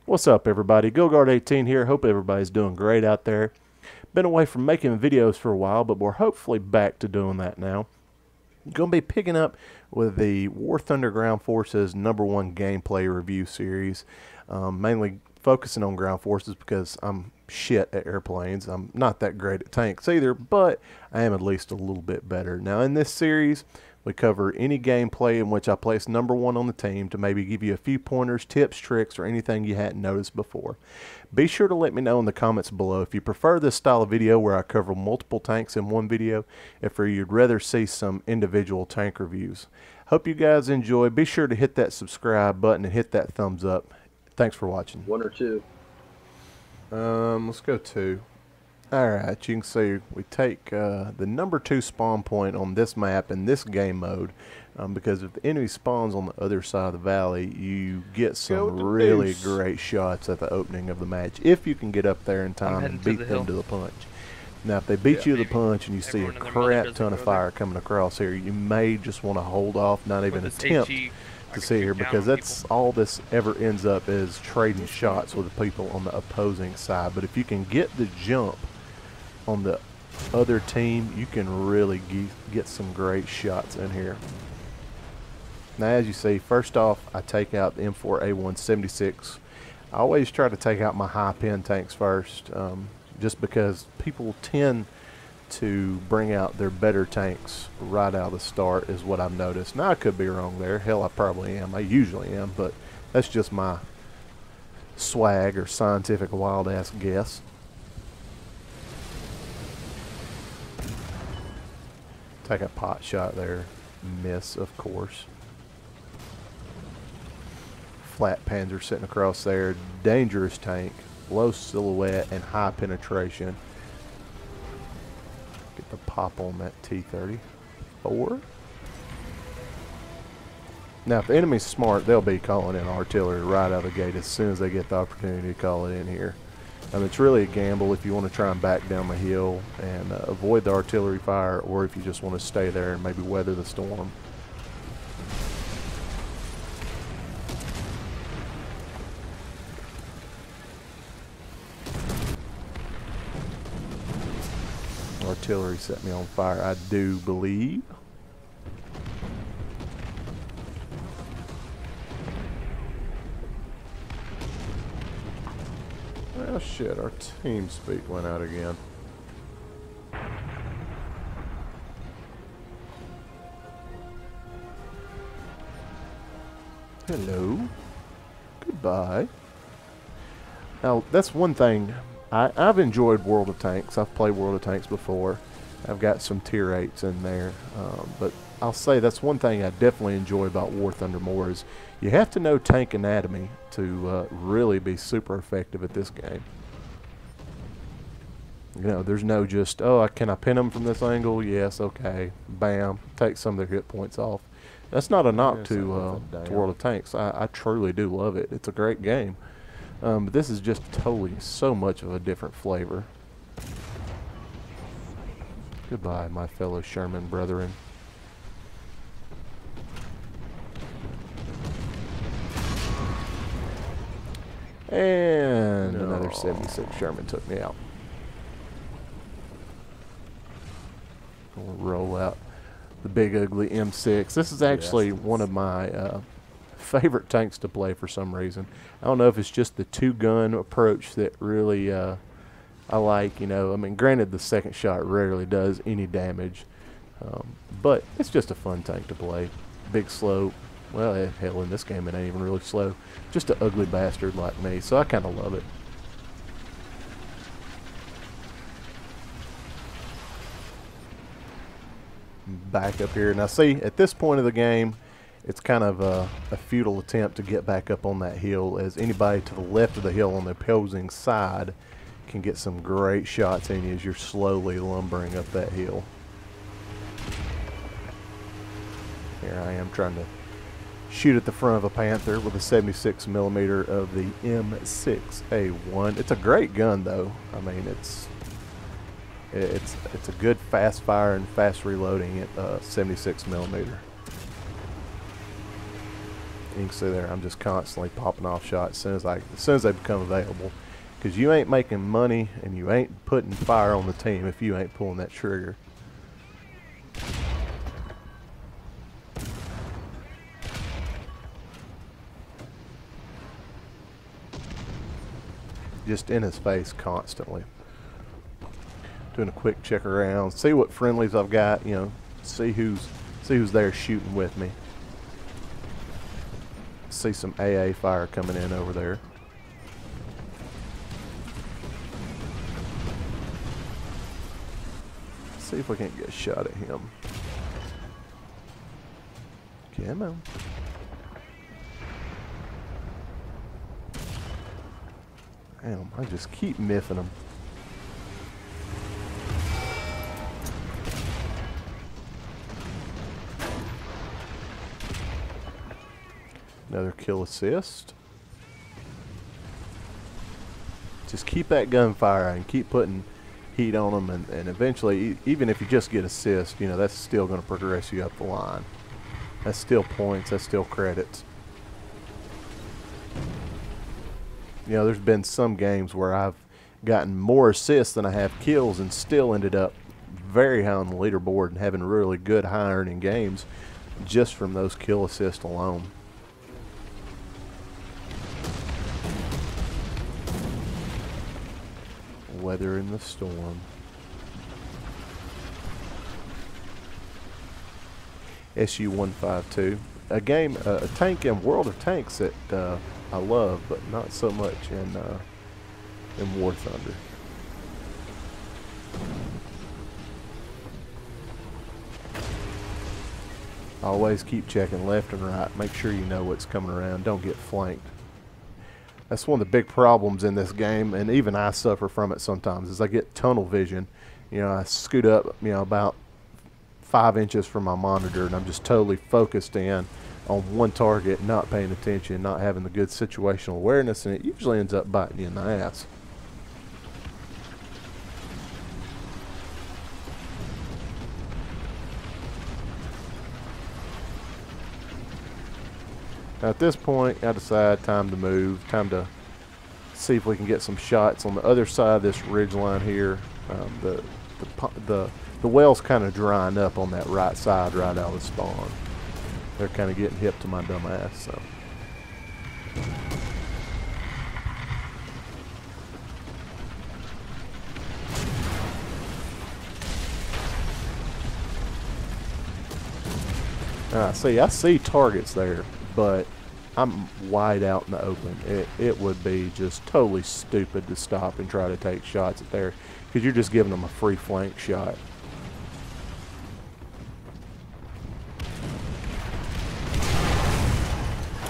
What's up, everybody? GoGuard18 here. Hope everybody's doing great out there. Been away from making videos for a while, but we're hopefully back to doing that now. Going to be picking up with the War Thunder Ground Forces #1 gameplay review series. Mainly focusing on ground forces because I'm shit at airplanes. I'm not that great at tanks either, but I am at least a little bit better. Now in this series, we cover any gameplay in which I place #1 on the team to maybe give you a few pointers, tips, tricks, or anything you hadn't noticed before. Be sure to let me know in the comments below if you prefer this style of video where I cover multiple tanks in one video, if you'd rather see some individual tank reviews. Hope you guys enjoy. Be sure to hit that subscribe button and hit that thumbs up. Thanks for watching. 1 or 2? Let's go 2. Alright, you can see we take the #2 spawn point on this map in this game mode because if the enemy spawns on the other side of the valley, you get some really great shots at the opening of the match if you can get up there in time and beat them to the punch. Now, if they beat you to the punch and you see a crap ton of fire coming across here, you may just want to hold off, not even attempt to see here, because that's all this ever ends up is trading shots with the people on the opposing side. But if you can get the jump on the other team, you can really get some great shots in here. Now, as you see, first off, I take out the M4A1 76. I always try to take out my high pin tanks first, just because people tend to bring out their better tanks right out of the start is what I've noticed. Now, I could be wrong there. Hell, I probably am. I usually am, but that's just my swag or scientific wild-ass guess. Take a pot shot there. Miss, of course. Flat Panzer sitting across there. Dangerous tank. Low silhouette and high penetration. Get the pop on that T-34. Now, if the enemy's smart, they'll be calling in artillery right out of the gate as soon as they get the opportunity to call it in here. It's really a gamble if you want to try and back down the hill and avoid the artillery fire, or if you just want to stay there and maybe weather the storm. Artillery set me on fire, I do believe. Oh shit, our team speak went out again. Hello. Goodbye. Now, that's one thing. I've enjoyed World of Tanks. I've played World of Tanks before. I've got some tier 8s in there. But I'll say that's one thing I definitely enjoy about War Thunder more is you have to know tank anatomy to really be super effective at this game. You know, there's no just, oh, can I pin them from this angle? Yes, okay. Bam. Take some of their hit points off. That's not a knock to World of Tanks. I truly do love it. It's a great game. But this is just totally so much of a different flavor. Goodbye, my fellow Sherman brethren. And another 76 Sherman took me out. We'll roll out the big ugly M6. This is actually one of my favorite tanks to play for some reason. I don't know if it's just the 2-gun approach that really I like. You know, I mean, granted, the second shot rarely does any damage, but it's just a fun tank to play. Big, slow. Well, hell, in this game it ain't even really slow. Just an ugly bastard like me, so I kind of love it. Back up here. Now see, at this point of the game, it's kind of a futile attempt to get back up on that hill, as anybody to the left of the hill on the opposing side can get some great shots in you as you're slowly lumbering up that hill. Here I am trying to shoot at the front of a Panther with a 76mm of the M6A1. It's a great gun though. I mean, it's a good fast fire and fast reloading at 76mm. You can see there, I'm just constantly popping off shots as soon as they become available. Because you ain't making money and you ain't putting fire on the team if you ain't pulling that trigger. Just in his face constantly. Doing a quick check around, see what friendlies I've got, you know, see who's there shooting with me. See some AA fire coming in over there. See if we can't get a shot at him. Come on. Damn, I just keep miffing him. Another kill assist. Just keep that gunfire and keep putting heat on them, and eventually, even if you just get assist, you know, that's still going to progress you up the line. That's still points, that's still credits. You know, there's been some games where I've gotten more assists than I have kills and still ended up very high on the leaderboard and having really good high earning games just from those kill assists alone. Weather in the storm. SU-152, a game, a tank in World of Tanks that I love, but not so much in War Thunder. Always keep checking left and right. Make sure you know what's coming around. Don't get flanked. That's one of the big problems in this game, and even I suffer from it sometimes, is I get tunnel vision. You know, I scoot up, you know, about 5 inches from my monitor, and I'm just totally focused in on one target, not paying attention, not having the good situational awareness, and it usually ends up biting you in the ass. Now at this point, I decide time to move, time to see if we can get some shots on the other side of this ridge line here. The well's kind of drying up on that right side right out of the spawn. They're kind of getting hip to my dumb ass, so. I see targets there, but I'm wide out in the open. It would be just totally stupid to stop and try to take shots at there, because you're just giving them a free flank shot.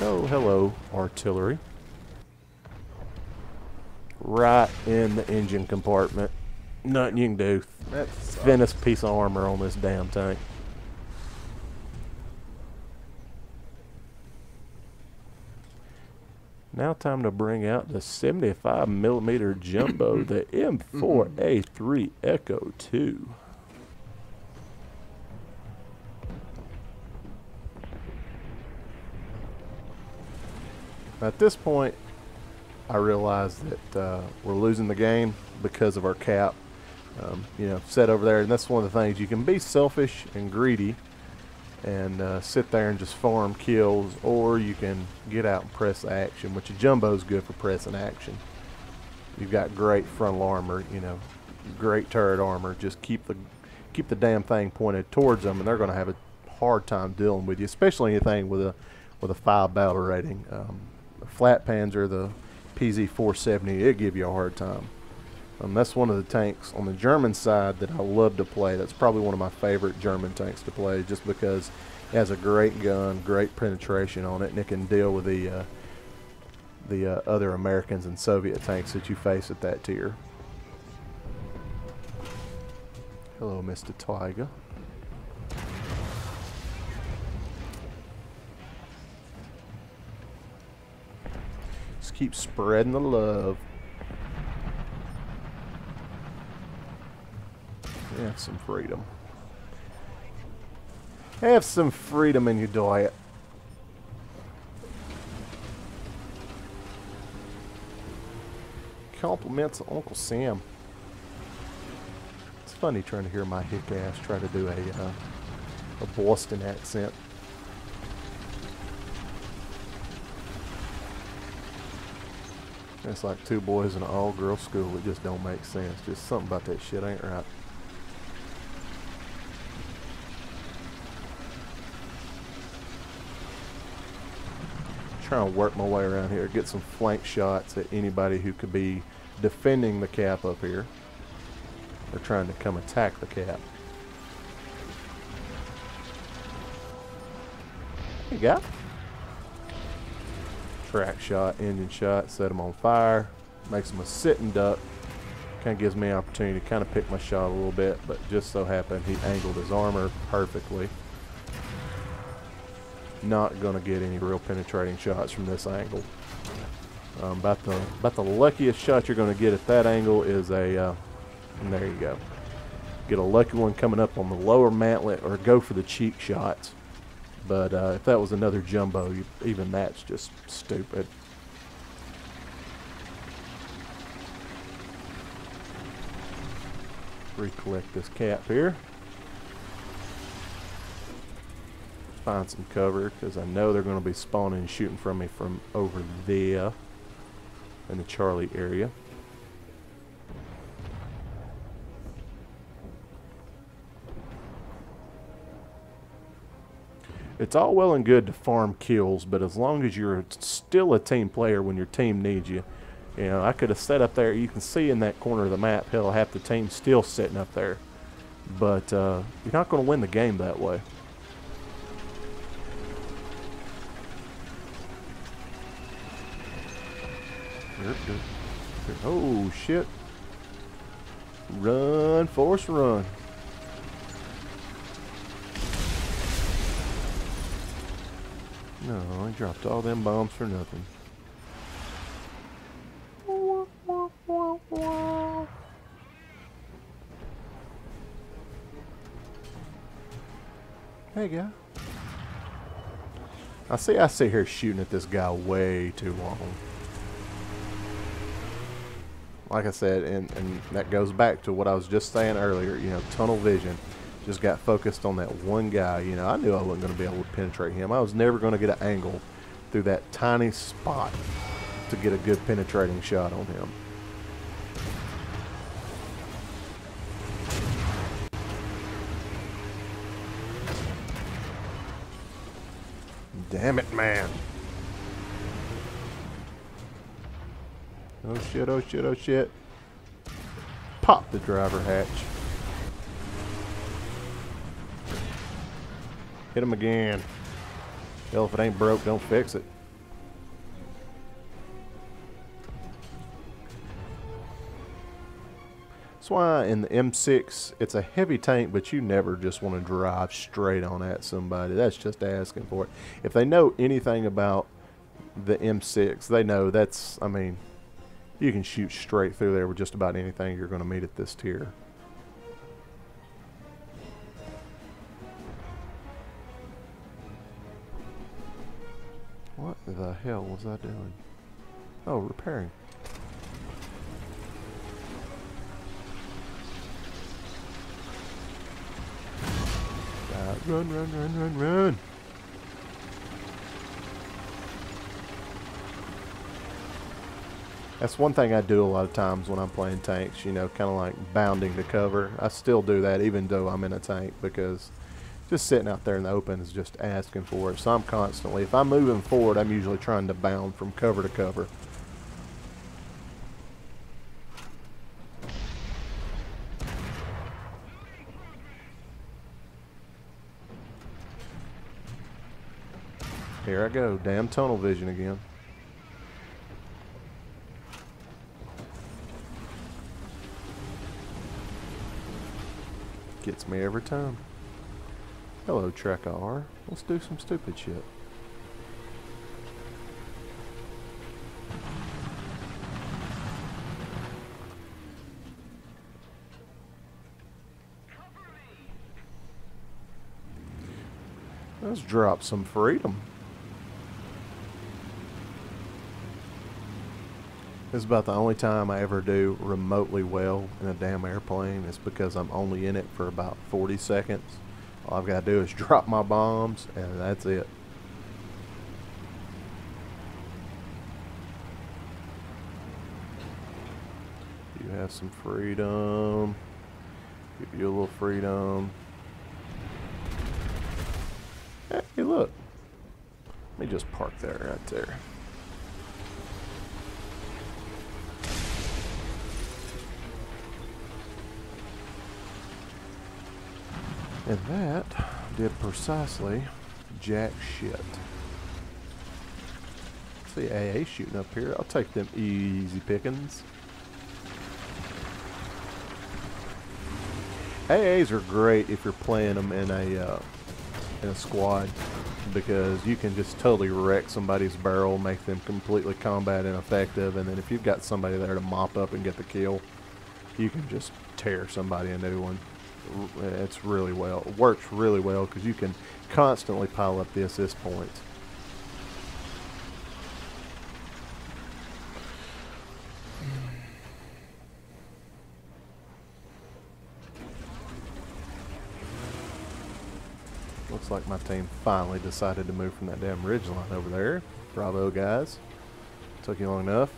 Oh, hello, artillery. Right in the engine compartment. Nothing you can do. That's the thinnest piece of armor on this damn tank. Now time to bring out the 75mm jumbo, the M4A3 Echo 2. At this point, I realize that we're losing the game because of our cap. You know, set over there, and that's one of the things. You can be selfish and greedy and sit there and just farm kills, or you can get out and press action, which a jumbo is good for pressing action. You've got great frontal armor, you know, great turret armor. Just keep the damn thing pointed towards them, and they're going to have a hard time dealing with you, especially anything with a 5 battle rating. Flat Panzer, the PZ-470, it'll give you a hard time. That's one of the tanks on the German side that I love to play. That's probably one of my favorite German tanks to play, just because it has a great gun, great penetration on it, and it can deal with the other Americans and Soviet tanks that you face at that tier. Hello, Mr. Tiger. Just keep spreading the love. Have some freedom. Have some freedom in your diet. compliments of Uncle Sam. It's funny trying to hear my hick ass try to do a Boston accent. It's like two boys in an all-girl school. It just don't make sense. Just something about that shit ain't right. Trying to work my way around here, get some flank shots at anybody who could be defending the cap up here. They're trying to come attack the cap. There you go. Track shot, engine shot, set them on fire, makes them a sitting duck. Kind of gives me an opportunity to kind of pick my shot a little bit, but just so happened he angled his armor perfectly. Not going to get any real penetrating shots from this angle. About the luckiest shot you're going to get at that angle is and there you go. Get a lucky one coming up on the lower mantlet or go for the cheek shots. But if that was another jumbo, even that's just stupid. Recollect this cap here. Find some cover because I know they're going to be spawning and shooting from me from over there in the Charlie area. It's all well and good to farm kills, but as long as you're still a team player when your team needs you, you know, I could have set up there. You can see in that corner of the map, hell, half the team's still sitting up there. But you're not going to win the game that way. Oh, shit. Run, force, run. No, I dropped all them bombs for nothing. Hey, guy. I sit here shooting at this guy way too long. Like I said, and that goes back to what I was just saying earlier, you know, tunnel vision. Just got focused on that one guy. You know, I knew I wasn't going to be able to penetrate him. I was never going to get an angle through that tiny spot to get a good penetrating shot on him. Damn it, man. Oh shit, oh shit, oh shit. Pop the driver hatch. Hit him again. Hell, if it ain't broke, don't fix it. That's why in the M6, it's a heavy tank, but you never just want to drive straight on at somebody. That's just asking for it. If they know anything about the M6, they know that's, I mean, you can shoot straight through there with just about anything you're going to meet at this tier. What the hell was I doing? Oh, repairing. Run, run, run, run, run. That's one thing I do a lot of times when I'm playing tanks, you know, kind of like bounding to cover. I still do that even though I'm in a tank, because just sitting out there in the open is just asking for it. So I'm constantly, if I'm moving forward, I'm usually trying to bound from cover to cover. Here I go, damn tunnel vision again. Gets me every time. Hello, Track R. Let's do some stupid shit. Let's drop some freedom. This is about the only time I ever do remotely well in a damn airplane. It's because I'm only in it for about 40 seconds. All I've got to do is drop my bombs, and that's it. You have some freedom. Give you a little freedom. Hey, look. Let me just park that right there. And that did precisely jack shit. See AA shooting up here. I'll take them easy pickings. AAs are great if you're playing them in a squad, because you can just totally wreck somebody's barrel, make them completely combat ineffective, and then if you've got somebody there to mop up and get the kill, you can just tear somebody a new one. It works really well because you can constantly pile up the assist points. Looks like my team finally decided to move from that damn ridge line over there. Bravo, guys. Took you long enough.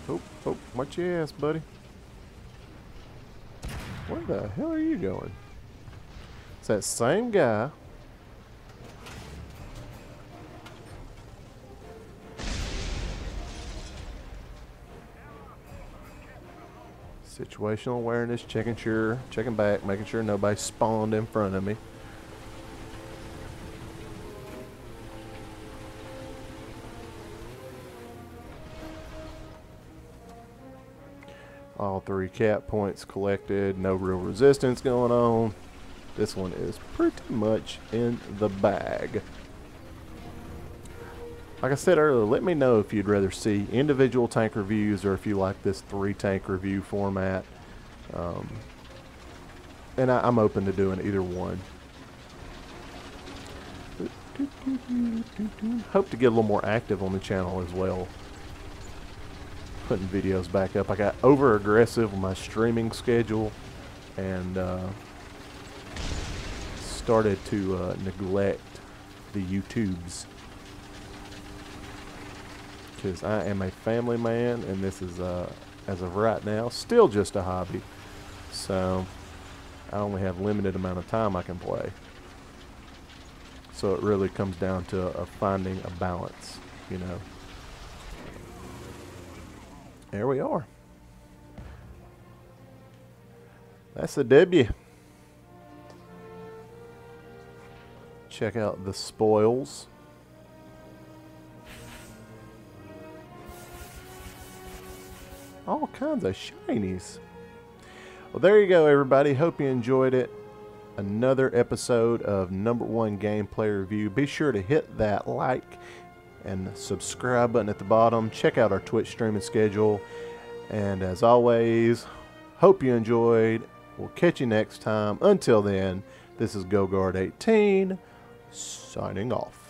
Oh, watch your ass, buddy. Where the hell are you going? It's that same guy. Situational awareness, checking back, making sure nobody spawned in front of me. All 3 cap points collected, no real resistance going on. This one is pretty much in the bag. Like I said earlier, let me know if you'd rather see individual tank reviews or if you like this 3 tank review format. And I'm open to doing either one. Hope to get a little more active on the channel as well. Putting videos back up. I got over aggressive with my streaming schedule and started to neglect the YouTubes, because I am a family man and this is as of right now still just a hobby, so I only have limited amount of time I can play, so it really comes down to finding a balance, you know. There we are. That's a W. Check out the spoils. All kinds of shinies. Well, there you go, everybody. Hope you enjoyed it. Another episode of #1 Gameplay Review. Be sure to hit that like and subscribe button at the bottom. Check out our Twitch streaming schedule. And as always, hope you enjoyed. We'll catch you next time. Until then, this is GoGuard18 signing off.